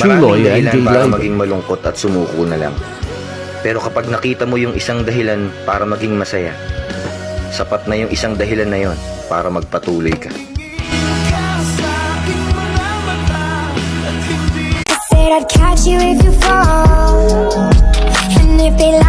Chuloy and dahilan J. para Live. maging malungkot at sumuko na lang. Pero kapag nakita mo yung isang dahilan para maging masaya, sapat na yung isang dahilan na yon para magpatuloy ka. Said I'd catch you if you fall, and if they lie